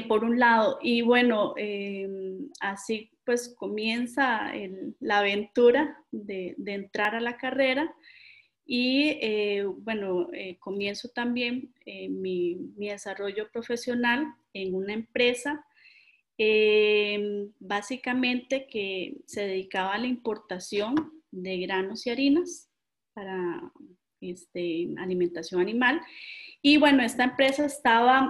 Por un lado, y bueno, así pues comienza la aventura de entrar a la carrera y bueno, comienzo también mi desarrollo profesional en una empresa básicamente que se dedicaba a la importación de granos y harinas para alimentación animal. Y bueno, esta empresa estaba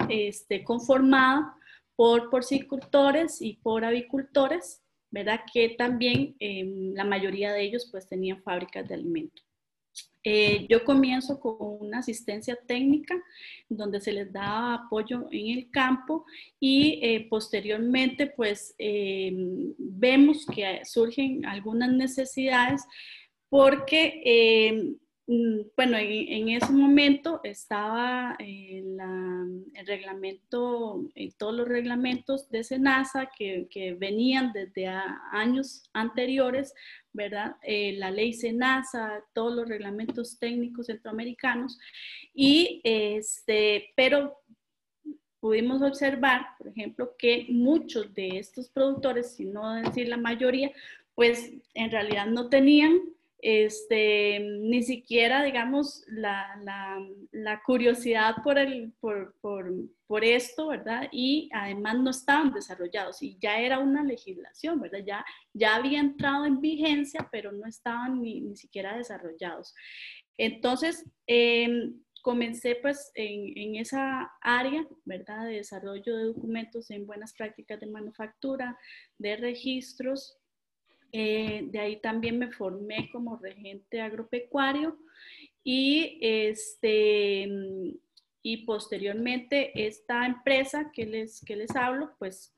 conformada por porcicultores y por avicultores, ¿verdad? Que también la mayoría de ellos pues tenían fábricas de alimentos. Yo comienzo con una asistencia técnica donde se les da apoyo en el campo y posteriormente pues vemos que surgen algunas necesidades porque bueno, en ese momento estaba el reglamento, todos los reglamentos de SENASA que venían desde años anteriores, ¿verdad? La ley SENASA, todos los reglamentos técnicos centroamericanos, y pero pudimos observar, por ejemplo, que muchos de estos productores, si no decir la mayoría, pues en realidad no tenían ni siquiera, digamos, la curiosidad por esto, ¿verdad? Y además no estaban desarrollados y ya era una legislación, ¿verdad? Ya había entrado en vigencia, pero no estaban ni siquiera desarrollados. Entonces, comencé pues en esa área, ¿verdad? De desarrollo de documentos en buenas prácticas de manufactura, de registros. De ahí también me formé como regente agropecuario y, y posteriormente esta empresa que les hablo, pues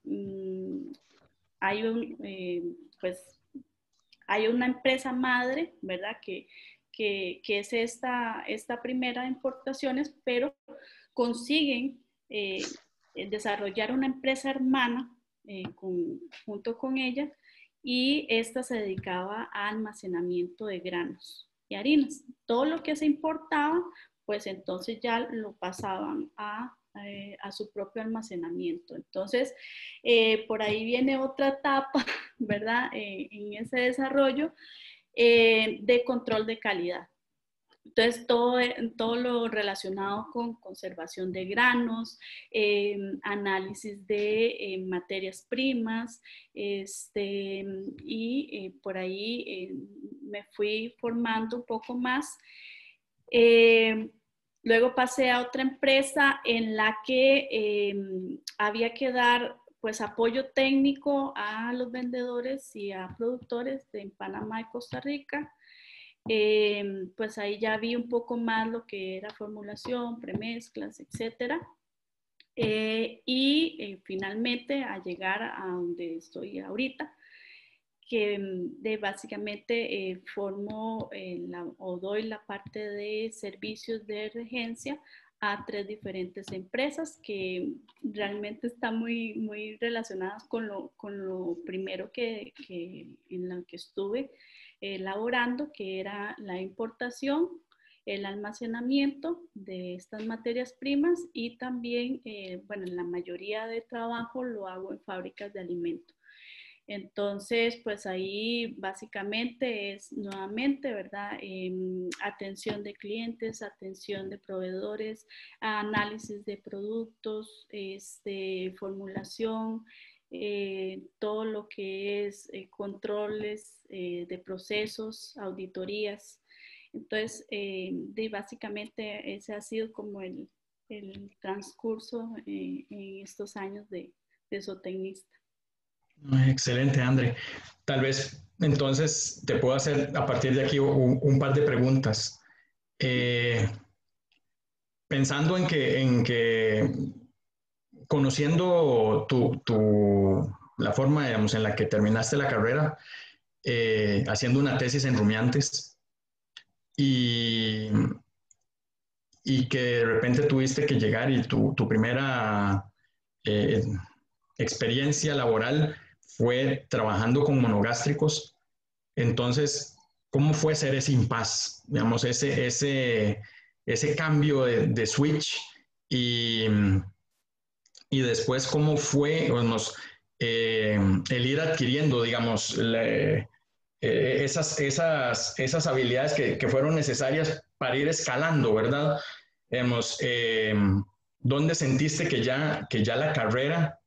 pues hay una empresa madre, ¿verdad? Que es esta primera de importaciones, pero consiguen desarrollar una empresa hermana junto con ella, y esta se dedicaba a almacenamiento de granos y harinas. Todo lo que se importaba, pues entonces ya lo pasaban a su propio almacenamiento. Entonces, por ahí viene otra etapa, ¿verdad? En ese desarrollo de control de calidad. Entonces, todo lo relacionado con conservación de granos, análisis de materias primas, y por ahí me fui formando un poco más. Luego pasé a otra empresa en la que había que dar pues apoyo técnico a los vendedores y a productores en Panamá y Costa Rica. Pues ahí ya vi un poco más lo que era formulación, premezclas, etcétera. Y finalmente a llegar a donde estoy ahorita, que básicamente formo o doy la parte de servicios de regencia a 3 diferentes empresas que realmente están muy relacionadas con lo primero en lo que estuve elaborando, que era la importación, el almacenamiento de estas materias primas y también, bueno, la mayoría de trabajo lo hago en fábricas de alimentos. Entonces, pues ahí básicamente es nuevamente, ¿verdad? Atención de clientes, atención de proveedores, análisis de productos, formulación, todo lo que es controles de procesos, auditorías. Entonces, básicamente ese ha sido como el transcurso en estos años de zootecnista. Excelente, André. Tal vez entonces te puedo hacer a partir de aquí un par de preguntas. Pensando en que conociendo la forma, digamos, en la que terminaste la carrera, haciendo una tesis en rumiantes y, y que de repente tuviste que llegar y tu primera eh, experiencia laboral fue trabajando con monogástricos. Entonces, ¿cómo fue ser ese impasse? Digamos, ese cambio de switch y y después cómo fue el ir adquiriendo, digamos, esas habilidades que fueron necesarias para ir escalando, ¿verdad? Digamos, ¿dónde sentiste que ya la carrera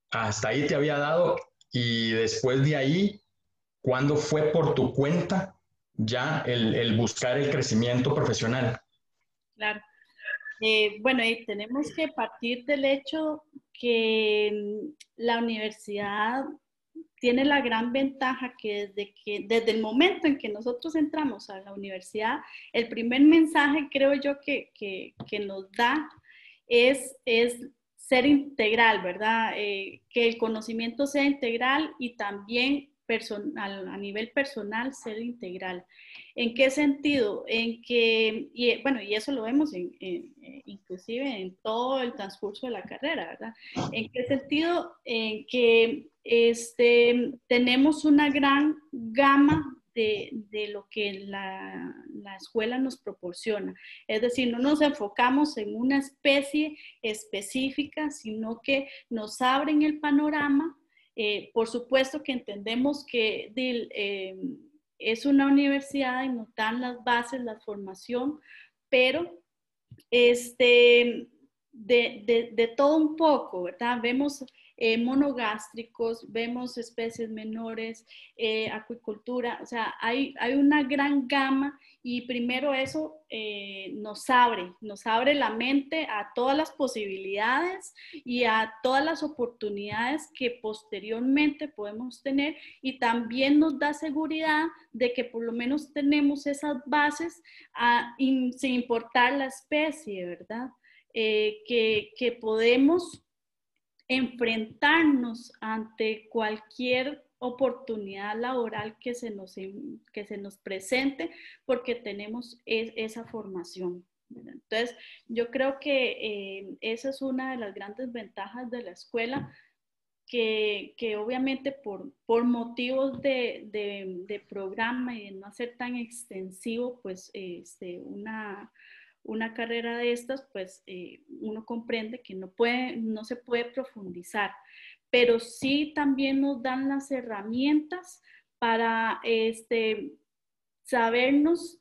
hasta ahí te había dado y después de ahí, cuándo fue por tu cuenta ya el buscar el crecimiento profesional? Claro. Bueno, y tenemos que partir del hecho que la universidad tiene la gran ventaja que desde el momento en que nosotros entramos a la universidad, el primer mensaje creo yo que nos da es ser integral, ¿verdad? Que el conocimiento sea integral y también personal, a nivel personal ser integral. ¿En qué sentido? En que, y, bueno, y eso lo vemos inclusive en todo el transcurso de la carrera, ¿verdad? ¿En qué sentido? En que tenemos una gran gama de lo que la escuela nos proporciona. Es decir, no nos enfocamos en una especie específica, sino que nos abren el panorama. Por supuesto que entendemos que es una universidad y nos dan las bases, la formación, pero de todo un poco, ¿verdad? Vemos monogástricos, vemos especies menores, acuicultura, o sea, hay una gran gama y primero eso nos abre la mente a todas las posibilidades y a todas las oportunidades que posteriormente podemos tener y también nos da seguridad de que por lo menos tenemos esas bases sin importar la especie, ¿verdad? Que podemos enfrentarnos ante cualquier oportunidad laboral que se nos presente porque tenemos esa formación. ¿Verdad? Entonces, yo creo que esa es una de las grandes ventajas de la escuela, que obviamente por motivos de programa y de no ser tan extensivo, pues una carrera de estas, pues uno comprende que no se puede profundizar, pero sí también nos dan las herramientas para sabernos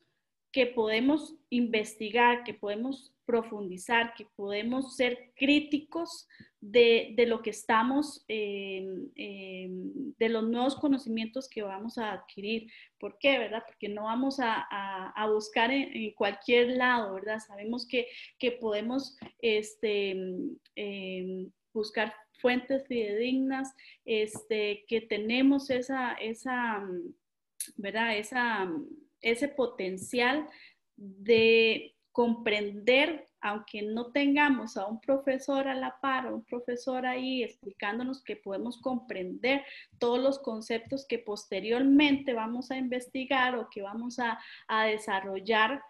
que podemos investigar, que podemos profundizar, que podemos ser críticos de lo que estamos, de los nuevos conocimientos que vamos a adquirir. ¿Por qué, verdad? Porque no vamos a buscar en cualquier lado, ¿verdad? Sabemos que podemos buscar fuentes fidedignas, que tenemos ¿verdad? Ese potencial de comprender, aunque no tengamos a un profesor a la par, a un profesor ahí explicándonos, que podemos comprender todos los conceptos que posteriormente vamos a investigar o que vamos a desarrollar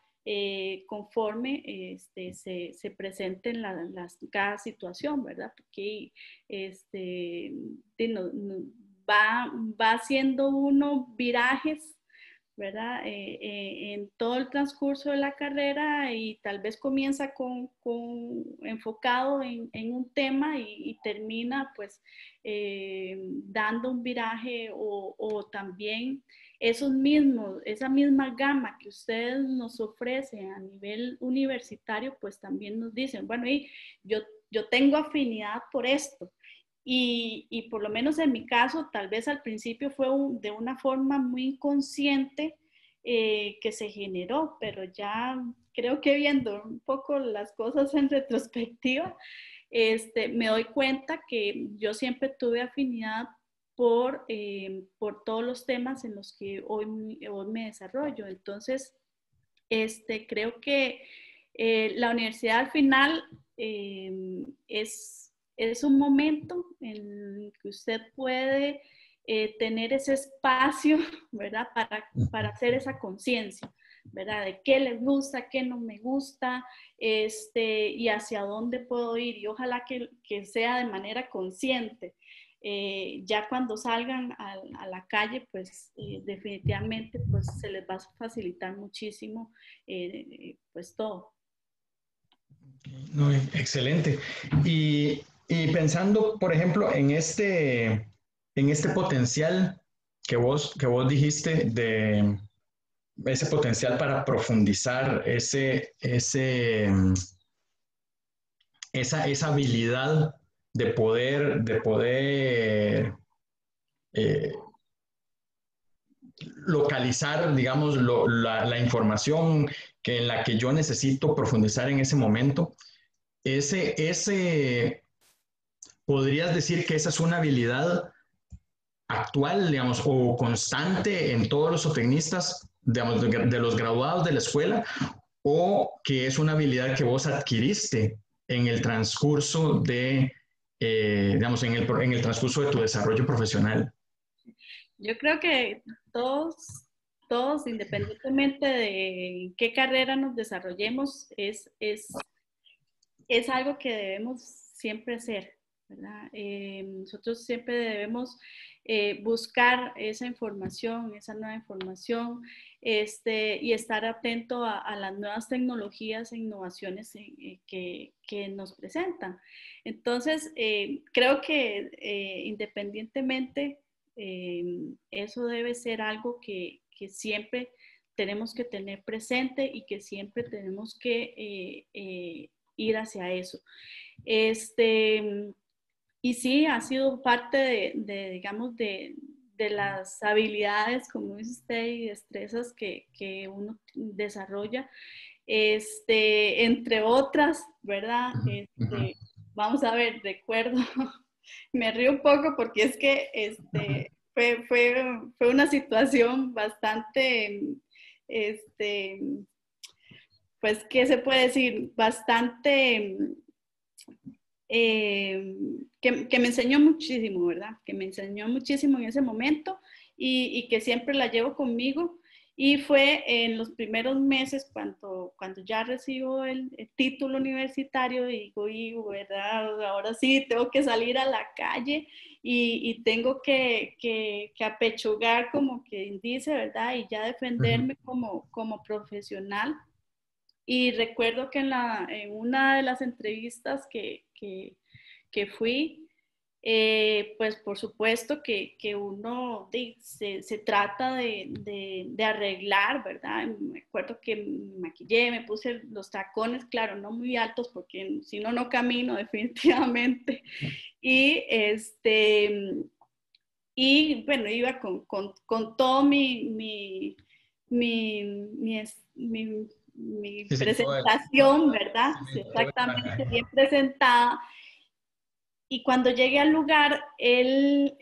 conforme se presente en cada situación, ¿verdad? Porque va haciendo uno virajes, ¿verdad? En todo el transcurso de la carrera y tal vez comienza enfocado en un tema y termina pues dando un viraje o también esa misma gama que ustedes nos ofrecen a nivel universitario, pues también nos dicen, bueno, y yo tengo afinidad por esto. Y por lo menos en mi caso, tal vez al principio fue de una forma muy inconsciente que se generó, pero ya creo que viendo un poco las cosas en retrospectiva, me doy cuenta que yo siempre tuve afinidad por todos los temas en los que hoy me desarrollo. Entonces, creo que la universidad al final es un momento en el que usted puede tener ese espacio, ¿verdad? Para hacer esa conciencia, ¿verdad? De qué le gusta, qué no me gusta, y hacia dónde puedo ir. Y ojalá que sea de manera consciente. Ya cuando salgan a la calle, pues definitivamente pues, se les va a facilitar muchísimo pues todo. No, excelente. Y Y pensando, por ejemplo, en este potencial que vos dijiste de ese potencial para profundizar esa habilidad de poder eh, localizar, digamos, la información en la que yo necesito profundizar en ese momento. Ese, podrías decir que esa es una habilidad actual, digamos, o constante en todos los zootecnistas, digamos, de los graduados de la escuela, o que es una habilidad que vos adquiriste en el transcurso digamos, en el transcurso de tu desarrollo profesional. Yo creo que todos, independientemente de qué carrera nos desarrollemos, es algo que debemos siempre hacer, ¿verdad? Nosotros siempre debemos buscar esa información, esa nueva información, y estar atento a las nuevas tecnologías e innovaciones que nos presentan. Entonces, creo que independientemente, eso debe ser algo que siempre tenemos que tener presente y que siempre tenemos que ir hacia eso. Este, y sí, ha sido parte digamos, de las habilidades, como dice usted, y destrezas que uno desarrolla, entre otras, ¿verdad? Vamos a ver, recuerdo, me río un poco porque es que fue una situación bastante, este, pues, ¿qué se puede decir? Bastante que me enseñó muchísimo, ¿verdad? Que me enseñó muchísimo en ese momento y que siempre la llevo conmigo. Y fue en los primeros meses cuando ya recibo el título universitario y digo, y, ¿verdad? Ahora sí, tengo que salir a la calle y tengo que apechugar, como que dice, ¿verdad? Y ya defenderme como profesional. Y recuerdo que en una de las entrevistas que fui, pues por supuesto que uno se trata de arreglar, ¿verdad? Me acuerdo que me maquillé, me puse los tacones, claro, no muy altos porque si no, no camino definitivamente. Y, y bueno, iba con todo mi, mi, mi Sí, sí, presentación, ¿verdad? Sí, todo el exactamente, traje. bien presentada. Y cuando llegué al lugar, el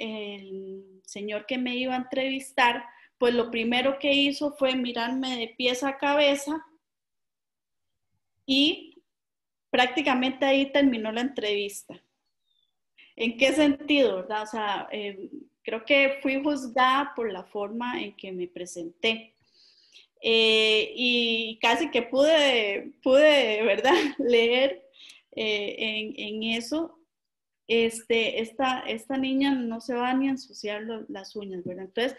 señor que me iba a entrevistar, pues lo primero que hizo fue mirarme de pies a cabeza y prácticamente ahí terminó la entrevista. ¿En qué sentido, verdad? O sea, creo que fui juzgada por la forma en que me presenté. Y casi que ¿verdad?, leer en eso. Esta niña no se va ni a ensuciar las uñas, ¿verdad? Entonces,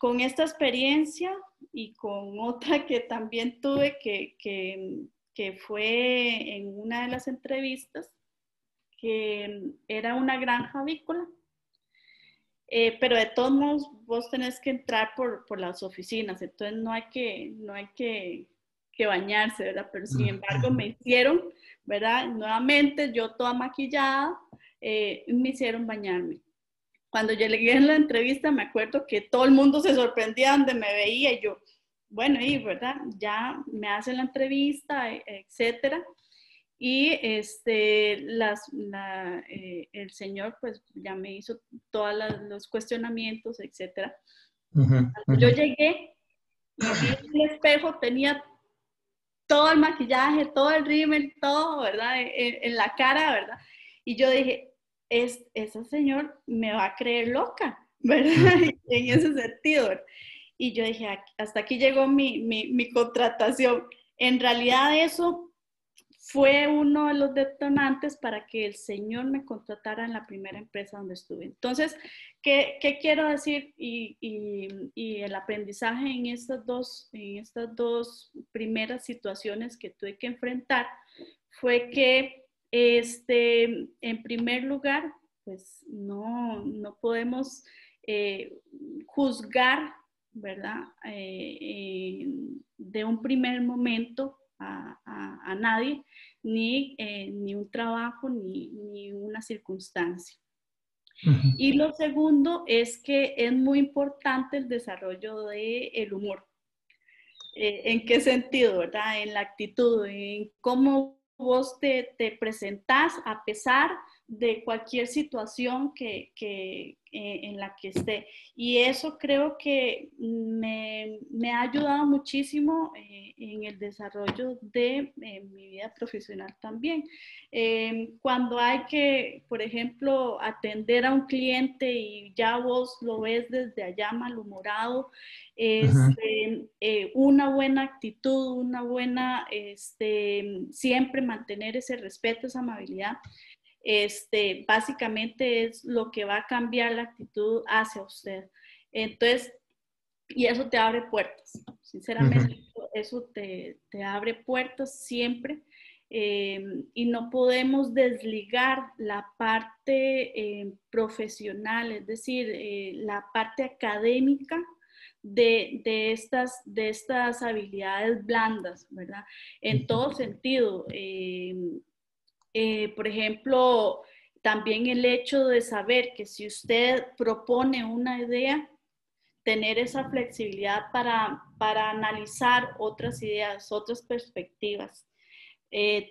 con esta experiencia y con otra que también tuve que fue en una de las entrevistas, que era una granja avícola, pero de todos modos vos tenés que entrar por las oficinas, entonces no hay que bañarse, ¿verdad? Pero sin embargo me hicieron, ¿verdad? Nuevamente yo toda maquillada, me hicieron bañarme. Cuando yo llegué en la entrevista me acuerdo que todo el mundo se sorprendía donde me veía y yo, bueno, y ¿verdad? Ya me hacen la entrevista, etcétera. Y el señor pues ya me hizo todos los cuestionamientos, etcétera. Yo llegué y vi en el espejo, tenía todo el maquillaje, todo el rímel, todo, ¿verdad? En la cara, ¿verdad? Y yo dije, ese señor me va a creer loca, ¿verdad? En ese sentido, ¿verdad? Y yo dije, hasta aquí llegó mi contratación. En realidad eso fue uno de los detonantes para que el señor me contratara en la primera empresa donde estuve. Entonces, ¿qué quiero decir? Y el aprendizaje en estas dos primeras situaciones que tuve que enfrentar fue que En primer lugar, pues no podemos juzgar, ¿verdad? De un primer momento a nadie, ni un trabajo, ni una circunstancia. Y lo segundo es que es muy importante el desarrollo del humor. ¿En qué sentido, verdad? En la actitud, en cómo vos te presentás a pesar de cualquier situación en la que esté. Y eso creo que me ha ayudado muchísimo en el desarrollo de mi vida profesional también. Cuando hay que, por ejemplo, atender a un cliente y ya vos lo ves desde allá malhumorado, una buena actitud, una buena, siempre mantener ese respeto, esa amabilidad, básicamente es lo que va a cambiar la actitud hacia usted. Entonces, y eso te abre puertas, sinceramente, eso te abre puertas siempre. Y no podemos desligar la parte profesional, es decir, la parte académica de estas habilidades blandas, ¿verdad? En todo sentido. Por ejemplo, también el hecho de saber que si usted propone una idea, tener esa flexibilidad para analizar otras ideas, otras perspectivas.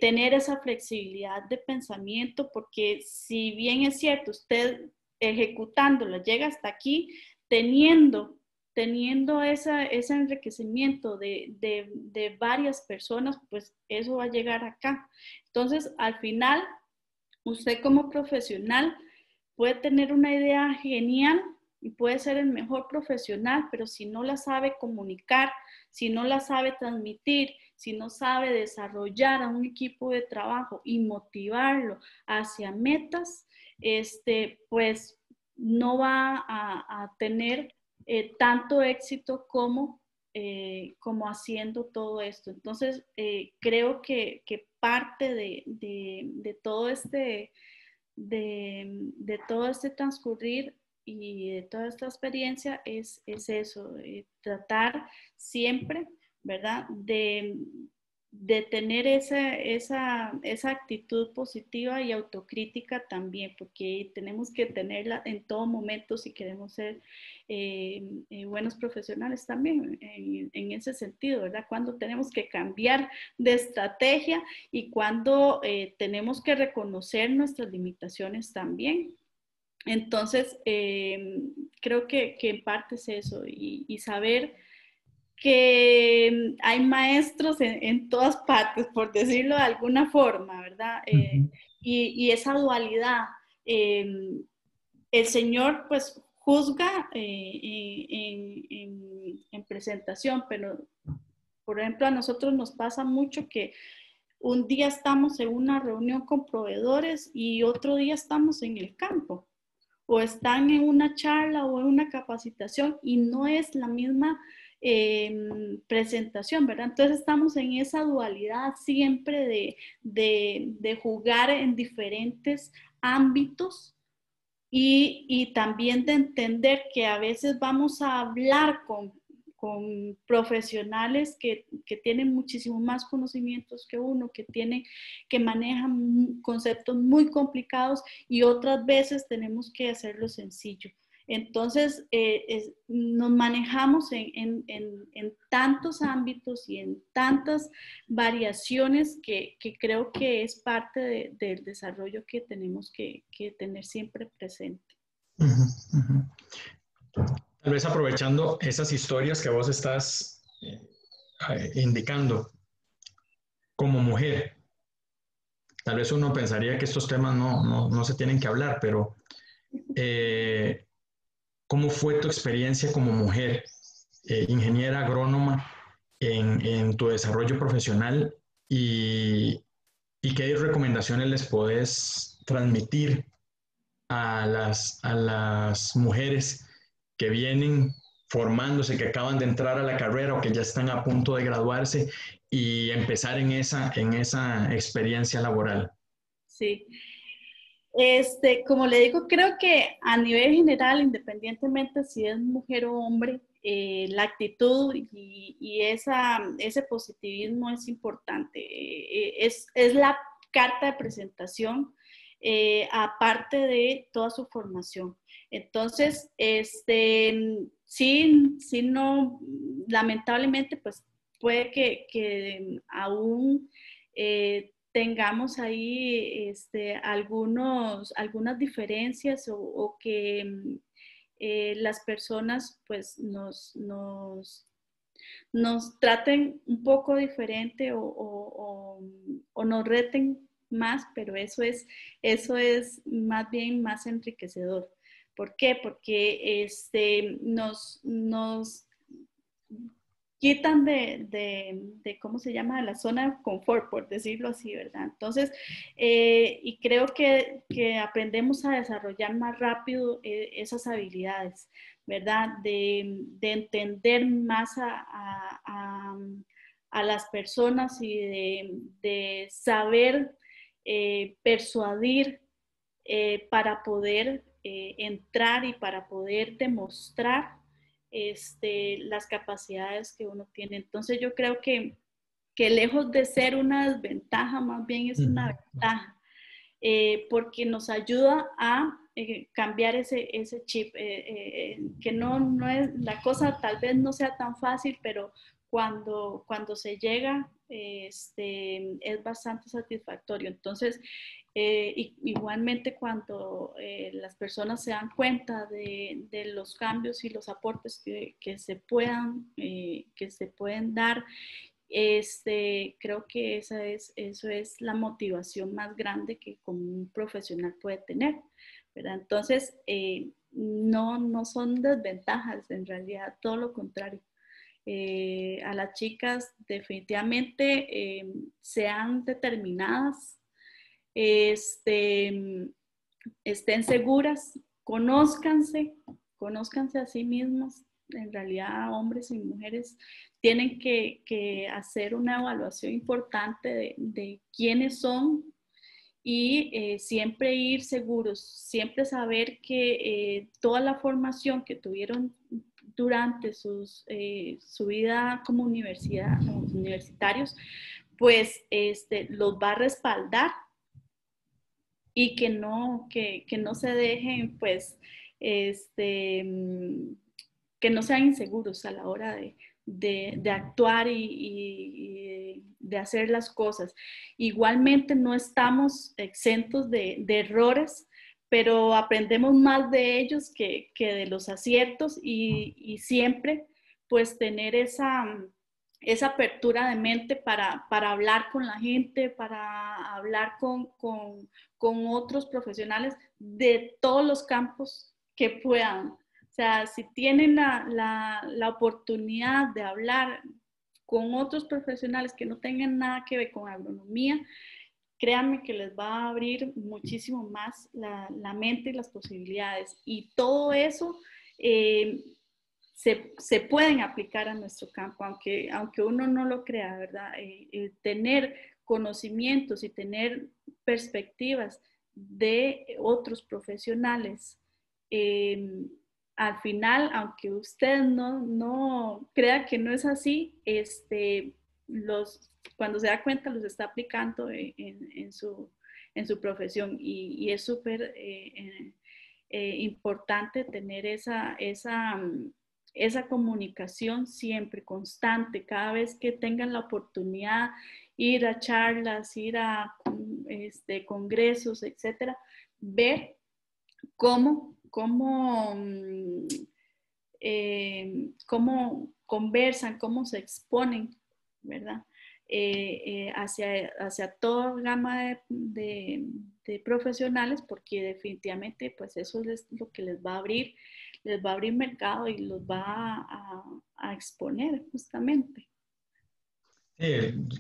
Tener esa flexibilidad de pensamiento, porque si bien es cierto, usted ejecutándolo llega hasta aquí, teniendo ese enriquecimiento de varias personas, pues eso va a llegar acá. Entonces, al final, usted como profesional puede tener una idea genial y puede ser el mejor profesional, pero si no la sabe comunicar, si no la sabe transmitir, si no sabe desarrollar a un equipo de trabajo y motivarlo hacia metas, pues no va a tener tanto éxito como haciendo todo esto. Entonces, creo que parte de todo de todo este transcurrir y de toda esta experiencia es eso, tratar siempre, ¿verdad? De tener esa actitud positiva y autocrítica también, porque tenemos que tenerla en todo momento si queremos ser buenos profesionales también en ese sentido, ¿verdad? Cuando tenemos que cambiar de estrategia y cuando tenemos que reconocer nuestras limitaciones también. Entonces, creo que en parte es eso y saber que hay maestros en todas partes, por decirlo de alguna forma, ¿verdad? Y esa dualidad. El Señor, pues, juzga en presentación, pero, por ejemplo, a nosotros nos pasa mucho que un día estamos en una reunión con proveedores y otro día estamos en el campo, o están en una charla o en una capacitación y no es la misma presentación, ¿verdad? Entonces estamos en esa dualidad siempre de jugar en diferentes ámbitos y también de entender que a veces vamos a hablar con profesionales que tienen muchísimo más conocimientos que uno, que manejan conceptos muy complicados y otras veces tenemos que hacerlo sencillo. Entonces, nos manejamos en tantos ámbitos y en tantas variaciones que creo que es parte del desarrollo que tenemos que tener siempre presente. Tal vez aprovechando esas historias que vos estás indicando, como mujer, tal vez uno pensaría que estos temas no se tienen que hablar, pero ¿cómo fue tu experiencia como mujer, ingeniera agrónoma, en tu desarrollo profesional y qué recomendaciones les podés transmitir a las mujeres que vienen formándose, que acaban de entrar a la carrera o que ya están a punto de graduarse y empezar en esa experiencia laboral? sí. Como le digo, creo que a nivel general, independientemente si es mujer o hombre, la actitud y ese positivismo es importante. Es la carta de presentación, aparte de toda su formación. Entonces, sí, no, lamentablemente, pues puede que aún tengamos ahí algunas diferencias o que las personas pues nos traten un poco diferente o nos reten más, pero eso es más bien más enriquecedor. ¿Por qué? Porque nos quitan ¿cómo se llama? De la zona de confort, por decirlo así, ¿verdad? Entonces, y creo que aprendemos a desarrollar más rápido esas habilidades, ¿verdad? De entender más a las personas y de saber persuadir para poder entrar y para poder demostrar las capacidades que uno tiene. Entonces yo creo que lejos de ser una desventaja, más bien es una ventaja, porque nos ayuda a cambiar ese chip, que no es, la cosa tal vez no sea tan fácil, pero cuando se llega, es bastante satisfactorio. Entonces, igualmente cuando las personas se dan cuenta de los cambios y los aportes que se pueden dar, creo que eso es la motivación más grande que como un profesional puede tener, ¿verdad? Entonces, no son desventajas, en realidad todo lo contrario. A las chicas definitivamente sean determinadas, estén seguras, conózcanse a sí mismas. En realidad, hombres y mujeres tienen que hacer una evaluación importante de quiénes son y siempre ir seguros, siempre saber que toda la formación que tuvieron durante su vida como universitarios, pues los va a respaldar y que no se dejen, pues, que no sean inseguros a la hora de actuar y de hacer las cosas. Igualmente no estamos exentos de errores, pero aprendemos más de ellos que de los aciertos y siempre pues tener esa apertura de mente para hablar con la gente, para hablar con otros profesionales de todos los campos que puedan. O sea, si tienen la oportunidad de hablar con otros profesionales que no tengan nada que ver con agronomía, créanme que les va a abrir muchísimo más la mente y las posibilidades. Y todo eso se pueden aplicar a nuestro campo, aunque uno no lo crea, ¿verdad? Tener conocimientos y tener perspectivas de otros profesionales, al final, aunque usted no crea que no es así, cuando se da cuenta los está aplicando en su profesión y es súper importante tener esa comunicación siempre constante, cada vez que tengan la oportunidad, ir a charlas, ir a congresos, etcétera, ver cómo conversan, cómo se exponen, ¿verdad? Hacia toda gama de profesionales, porque definitivamente pues eso es lo que les va a abrir mercado y los va a exponer justamente.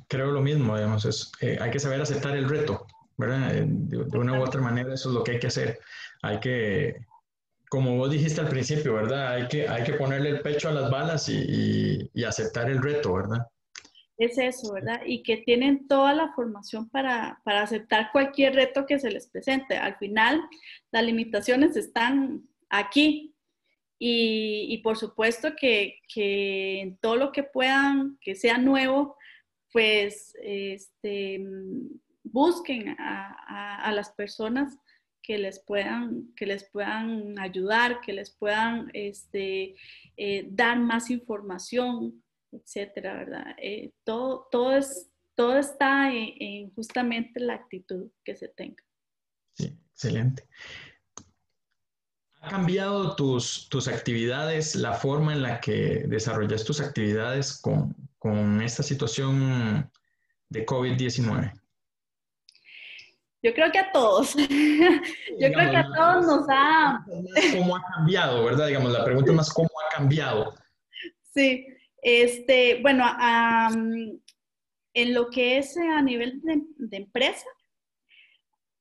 Creo lo mismo, digamos, hay que saber aceptar el reto, ¿verdad? De una u otra manera eso es lo que hay que hacer. Hay que, como vos dijiste al principio, ¿verdad? Hay que ponerle el pecho a las balas y aceptar el reto, ¿verdad? es eso, ¿verdad? Y que tienen toda la formación para aceptar cualquier reto que se les presente. Al final, las limitaciones están aquí. Y por supuesto que en todo lo que puedan, que sea nuevo, pues busquen a las personas que les puedan ayudar, que les puedan dar más información, etcétera, ¿verdad? Todo está en justamente la actitud que se tenga. Sí, excelente. ¿Ha cambiado tus actividades, la forma en la que desarrollas tus actividades con esta situación de COVID-19? Yo creo que a todos. Yo creo Digamos, que a todos nos la ha. pregunta es más cómo ha cambiado, ¿verdad? Digamos, la pregunta es más cómo ha cambiado. Sí, bueno, en lo que es a nivel de empresa,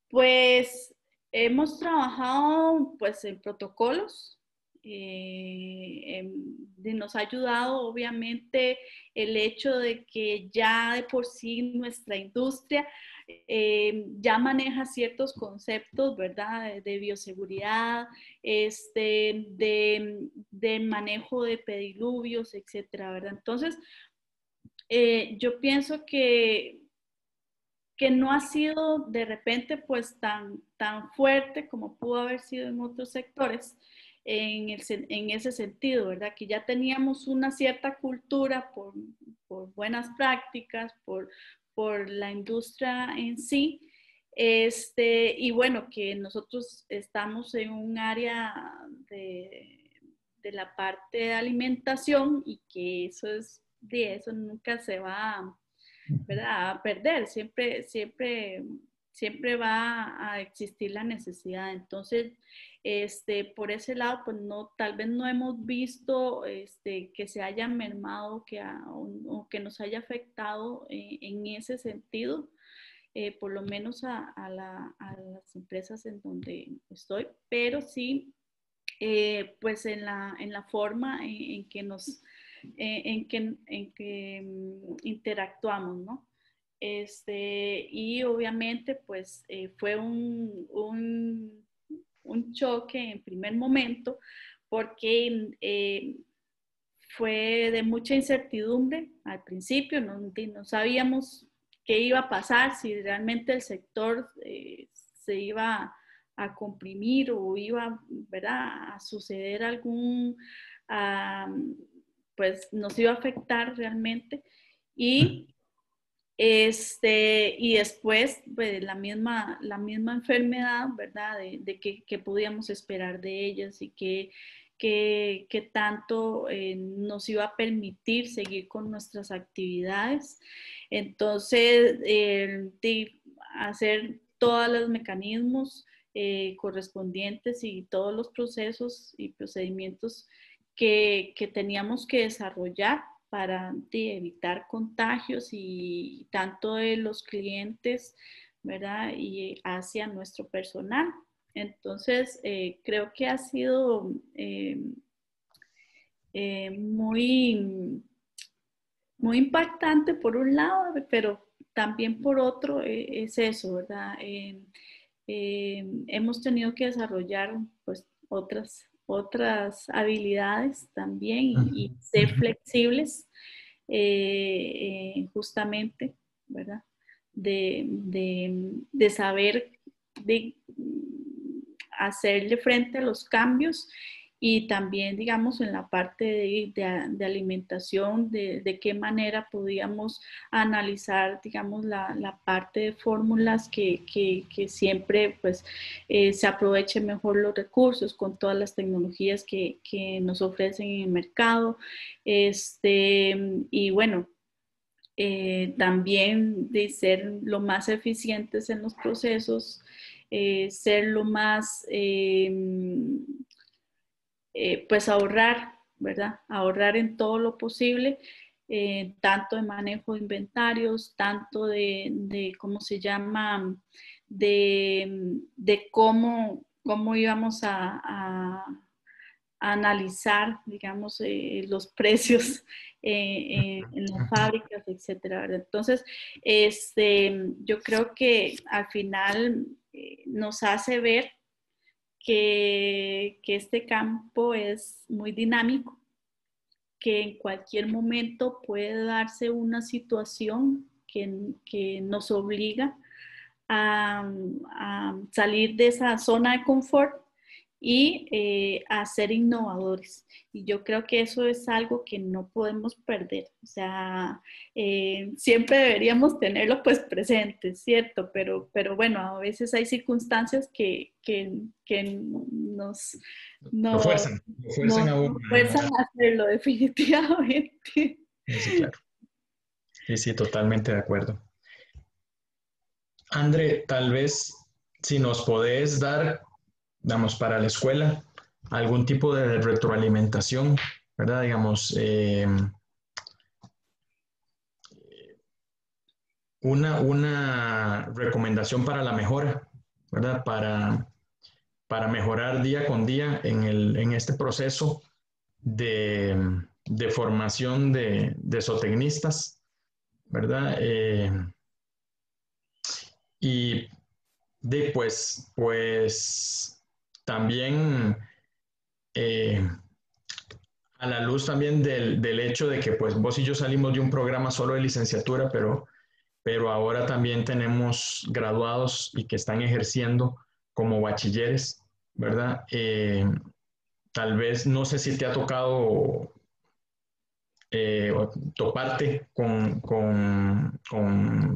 pues hemos trabajado pues en protocolos. Nos ha ayudado obviamente el hecho de que ya de por sí nuestra industria ya maneja ciertos conceptos, ¿verdad? De bioseguridad, de manejo de pediluvios, etcétera, ¿verdad? Entonces, yo pienso que no ha sido de repente pues tan fuerte como pudo haber sido en otros sectores en ese sentido, ¿verdad? Que ya teníamos una cierta cultura por buenas prácticas, por la industria en sí, y bueno, que nosotros estamos en un área de la parte de alimentación y que de eso nunca se va, ¿verdad?, a perder, siempre va a existir la necesidad. Entonces, por ese lado, pues no, tal vez no hemos visto que se haya mermado o que nos haya afectado en ese sentido, por lo menos a las empresas en donde estoy, pero sí, pues en la forma en que interactuamos, ¿no? Y obviamente, pues fue un choque en primer momento porque fue de mucha incertidumbre al principio, no sabíamos qué iba a pasar, si realmente el sector se iba a comprimir o iba, ¿verdad?, a suceder pues nos iba a afectar realmente. Y después, pues, la misma enfermedad, ¿verdad? De qué podíamos esperar de ellas y qué tanto nos iba a permitir seguir con nuestras actividades. Entonces, de hacer todos los mecanismos correspondientes y todos los procesos y procedimientos que teníamos que desarrollar para evitar contagios y tanto de los clientes, ¿verdad? Y hacia nuestro personal. Entonces, creo que ha sido muy, muy impactante por un lado, pero también por otro es eso, ¿verdad? Hemos tenido que desarrollar pues otras habilidades también y ser flexibles justamente, ¿verdad? De saber de hacerle frente a los cambios y también, digamos, en la parte de alimentación, de qué manera podíamos analizar, digamos, la parte de fórmulas que siempre, pues, se aprovechen mejor los recursos con todas las tecnologías que nos ofrecen en el mercado. Y bueno, también de ser lo más eficientes en los procesos, ser lo más pues ahorrar, ¿verdad? Ahorrar en todo lo posible, tanto de manejo de inventarios, tanto de ¿cómo se llama? De cómo íbamos analizar, digamos, los precios en las fábricas, etcétera, ¿verdad? Entonces, yo creo que al final nos hace ver que este campo es muy dinámico, que en cualquier momento puede darse una situación que nos obliga a salir de esa zona de confort y a ser innovadores. Y yo creo que eso es algo que no podemos perder. O sea, siempre deberíamos tenerlo pues presente, ¿cierto? Pero bueno, a veces hay circunstancias que nos, Lo fuerzan nos a uno. fuerzan a hacerlo definitivamente. Sí, claro. Sí, sí, totalmente de acuerdo. André, tal vez si nos podés dar, digamos, para la escuela, algún tipo de retroalimentación, ¿verdad? Digamos, una recomendación para la mejora, ¿verdad? Para mejorar día con día en este proceso de formación de zootecnistas, ¿verdad? Y pues también eh, a la luz también del hecho de que pues vos y yo salimos de un programa solo de licenciatura, pero ahora también tenemos graduados y que están ejerciendo como bachilleres, ¿verdad? Tal vez, no sé si te ha tocado toparte con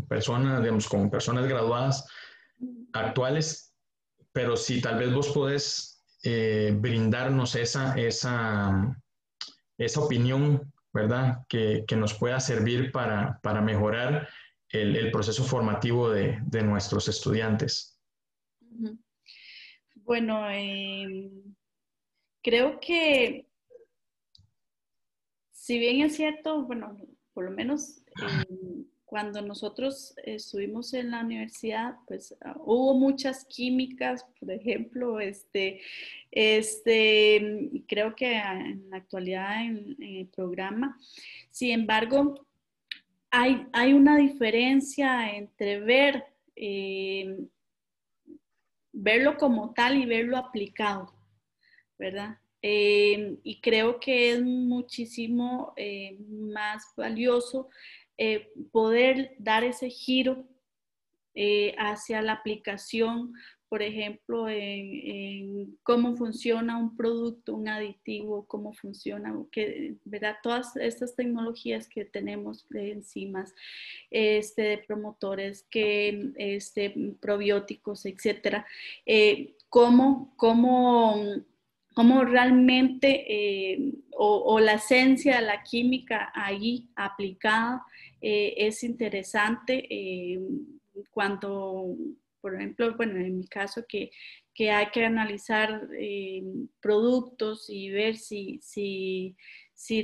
personas, digamos, con personas graduadas actuales, pero si tal vez vos podés brindarnos esa opinión, ¿verdad? Que nos pueda servir para mejorar el proceso formativo de nuestros estudiantes. Bueno, creo que si bien es cierto, bueno, por lo menos cuando nosotros estuvimos en la universidad, pues hubo muchas químicas, por ejemplo, y creo que en la actualidad en el programa. Sin embargo, hay una diferencia entre verlo como tal y verlo aplicado, ¿verdad? Y creo que es muchísimo más valioso poder dar ese giro hacia la aplicación, por ejemplo, en cómo funciona un producto, un aditivo, cómo funciona, ¿verdad? Todas estas tecnologías que tenemos de enzimas, de promotores, probióticos, etcétera, cómo realmente o la esencia de la química ahí aplicada es interesante cuando, por ejemplo, bueno, en mi caso que hay que analizar productos y ver si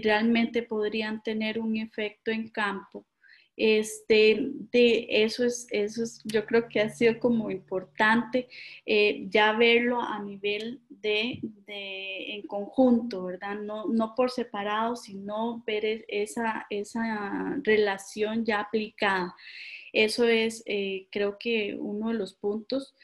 realmente podrían tener un efecto en campo. Eso es, yo creo que ha sido como importante ya verlo a nivel en conjunto, ¿verdad? No por separado, sino ver esa relación ya aplicada. Eso es, creo que uno de los puntos.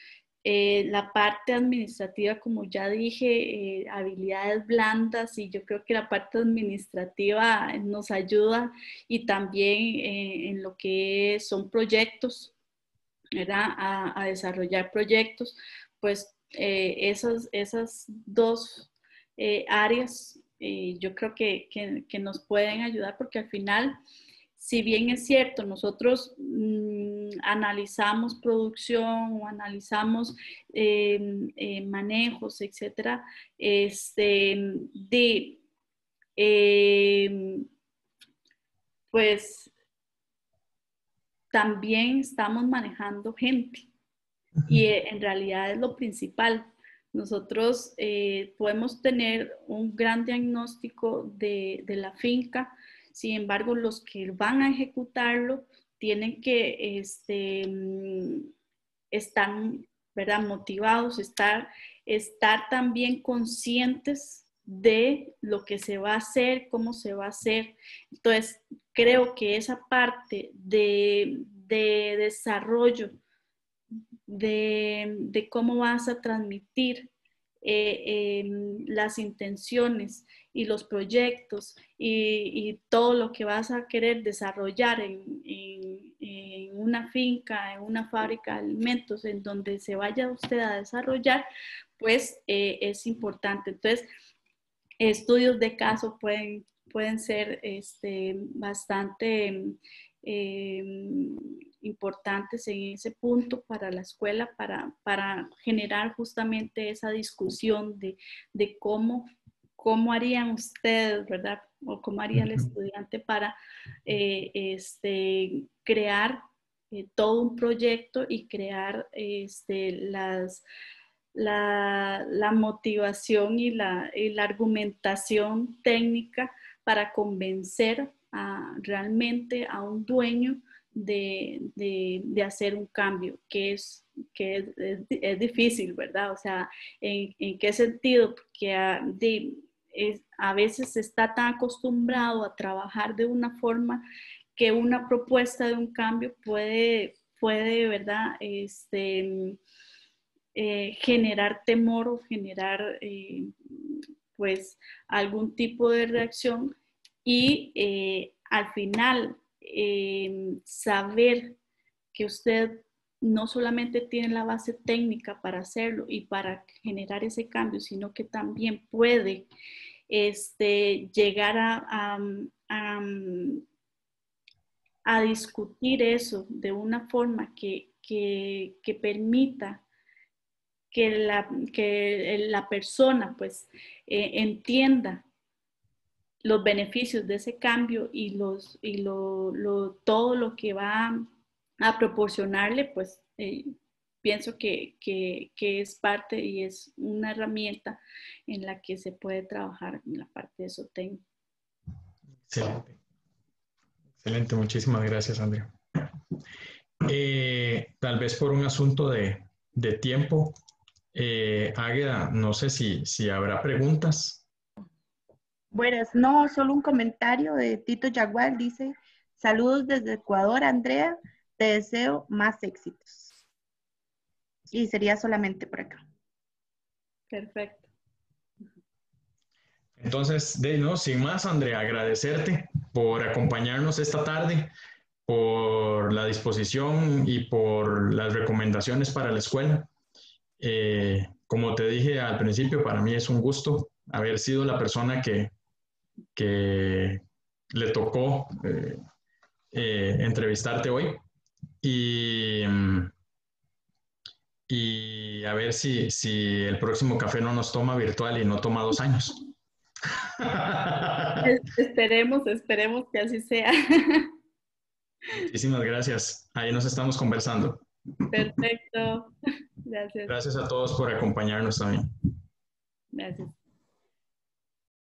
La parte administrativa, como ya dije, habilidades blandas y yo creo que la parte administrativa nos ayuda y también en lo que son proyectos, ¿verdad? A desarrollar proyectos, pues esas dos áreas yo creo que nos pueden ayudar porque al final si bien es cierto, nosotros analizamos producción o analizamos manejos, etcétera, de, eh, pues también estamos manejando gente y en realidad es lo principal. Nosotros podemos tener un gran diagnóstico de la finca, sin embargo, los que van a ejecutarlo tienen que estar, ¿verdad? Motivados, estar también conscientes de lo que se va a hacer, cómo se va a hacer. Entonces, creo que esa parte de desarrollo, de cómo vas a transmitir las intenciones y los proyectos y todo lo que vas a querer desarrollar en una finca, en una fábrica de alimentos, en donde se vaya usted a desarrollar, pues es importante. Entonces, estudios de caso pueden ser bastante importantes en ese punto para la escuela, para generar justamente esa discusión de cómo harían ustedes, ¿verdad? O cómo haría el estudiante para crear todo un proyecto y crear la motivación y la argumentación técnica para convencer realmente a un dueño de hacer un cambio, que es difícil, ¿verdad? O sea, ¿en qué sentido? Porque a veces se está tan acostumbrado a trabajar de una forma que una propuesta de un cambio puede ¿verdad? Generar temor o generar pues algún tipo de reacción y al final saber que usted no solamente tiene la base técnica para hacerlo y para generar ese cambio, sino que también puede llegar a discutir eso de una forma que permita que la persona pues entienda los beneficios de ese cambio y todo lo que va a proporcionarle, pues pienso que es parte y es una herramienta en la que se puede trabajar en la parte de zootecnia. Excelente. Excelente, muchísimas gracias, Andrea. Tal vez por un asunto de tiempo, Águeda, no sé si habrá preguntas. Buenas, no, solo un comentario de Tito Yagual, dice, saludos desde Ecuador, Andrea, te deseo más éxitos. Y sería solamente por acá. Perfecto. Entonces, no, sin más, Andrea, agradecerte por acompañarnos esta tarde, por la disposición y por las recomendaciones para la escuela. Como te dije al principio, para mí es un gusto haber sido la persona que le tocó entrevistarte hoy y a ver si el próximo café no nos toma virtual y no toma 2 años. Esperemos que así sea. Muchísimas gracias. Ahí nos estamos conversando. Perfecto. Gracias. Gracias a todos por acompañarnos también. Gracias.